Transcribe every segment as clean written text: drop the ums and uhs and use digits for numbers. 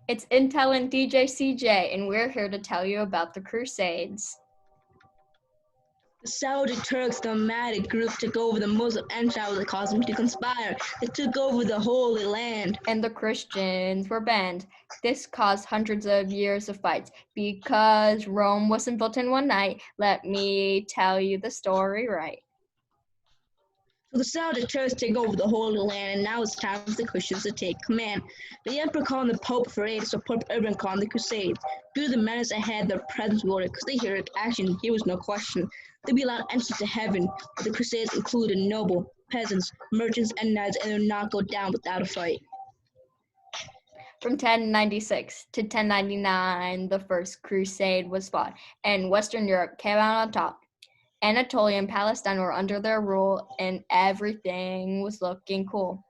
It's Intel and DJ CJ, and we're here to tell you about the Crusades. The Saudi Turks, the nomadic group, took over the Muslim empire that caused them to conspire. They took over the Holy Land. And the Christians were banned. This caused hundreds of years of fights. Because Rome wasn't built in one night, let me tell you the story right. So the Saudi Turks take over the Holy Land, and now it's time for the Christians to take command. The Emperor called the Pope for aid, so Pope Urban called the Crusades. Due to the menace ahead, their presence was ordered because they heard action. Here was no question. They'd be allowed entrance to heaven, but the Crusades included noble, peasants, merchants, and knights, and they would not go down without a fight. From 1096 to 1099, the First Crusade was fought, and Western Europe came out on top. Anatolia and Palestine were under their rule, and everything was looking cool.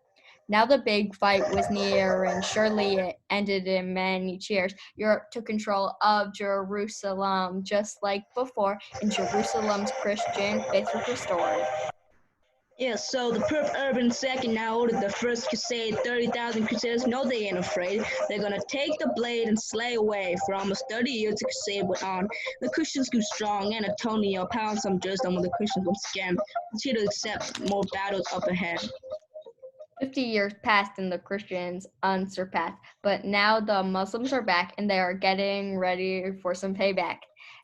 Now the big fight was near, and surely it ended in many cheers. Europe took control of Jerusalem just like before, and Jerusalem's Christian faith was restored. Yes, so the Pope Urban II now ordered the First Crusade. 30,000 Crusaders. No, they ain't afraid. They're gonna take the blade and slay away. For almost 30 years, the Crusade went on. The Christians grew strong. Antonio pounced on Jerusalem when the Christians once again. Continued to accept more battles up ahead. 50 years passed and the Christians unsurpassed, but now the Muslims are back and they are getting ready for some payback.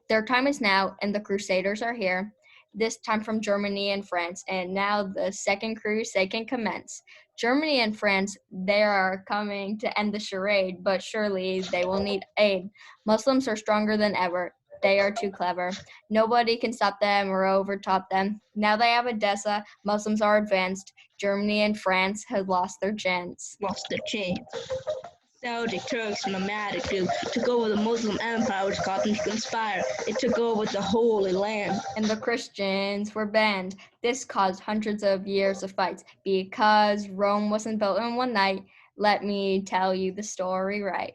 Their time is now, and the Crusaders are here, this time from Germany and France, and now the Second Crusade can commence. Germany and France, they are coming to end the charade, but surely they will need aid. Muslims are stronger than ever. They are too clever. Nobody can stop them or overtop them. Now they have Edessa. Muslims are advanced. Germany and France have lost their chance. Lost their chance. Saudi Turks, nomadic group, took over the Muslim empire, which caused them to conspire. They took over the Holy Land. And the Christians were banned. This caused hundreds of years of fights. Because Rome wasn't built in one night, let me tell you the story right.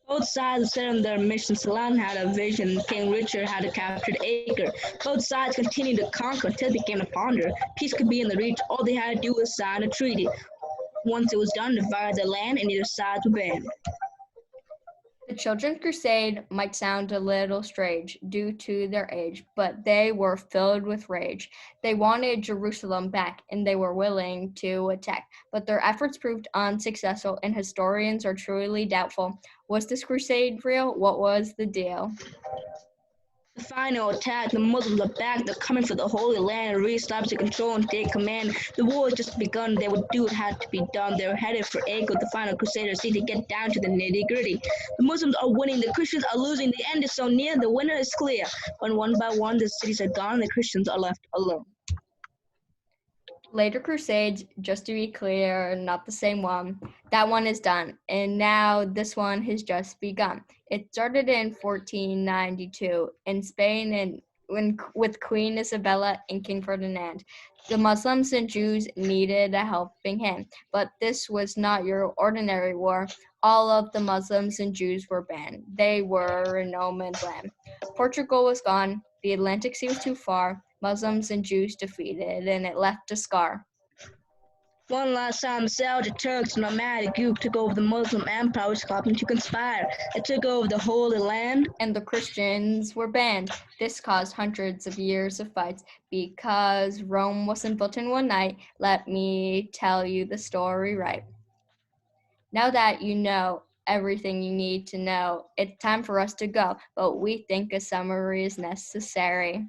Both sides set on their mission. Saladin had a vision. King Richard had captured Acre. Both sides continued to conquer until it became a ponder. Peace could be in the reach. All they had to do was sign a treaty. Once it was done, divided the land, and either side were banned. The Children's Crusade might sound a little strange due to their age, but they were filled with rage. They wanted Jerusalem back, and they were willing to attack, but their efforts proved unsuccessful, and historians are truly doubtful. Was this crusade real? What was the deal? The final attack, the Muslims are back. They're coming for the Holy Land and reestablish control and take command. The war has just begun. They would do what had to be done. They're headed for Acre. The final Crusaders need to get down to the nitty-gritty. The Muslims are winning. The Christians are losing. The end is so near. The winner is clear. When one by one the cities are gone, the Christians are left alone. Later Crusades, just to be clear, not the same one. That one is done, and now this one has just begun. It started in 1492 in Spain and with Queen Isabella and King Ferdinand. The Muslims and Jews needed a helping hand, but this was not your ordinary war. All of the Muslims and Jews were banned. They were in no man's land. Portugal was gone. The Atlantic Sea was too far. Muslims and Jews defeated, and it left a scar. One last time, the Seljuk Turks, a nomadic group, took over the Muslim empire, which caused them to conspire. They took over the Holy Land. And the Christians were banned. This caused hundreds of years of fights. Because Rome wasn't built in one night, let me tell you the story right. Now that you know everything you need to know, it's time for us to go, but we think a summary is necessary.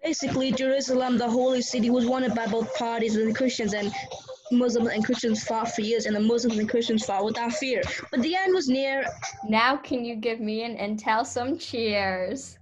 Basically, Jerusalem, the holy city, was wanted by both parties, and the Christians and Muslims and Christians fought for years, and the Muslims and Christians fought without fear. But the end was near. Now can you give me and Intel some cheers?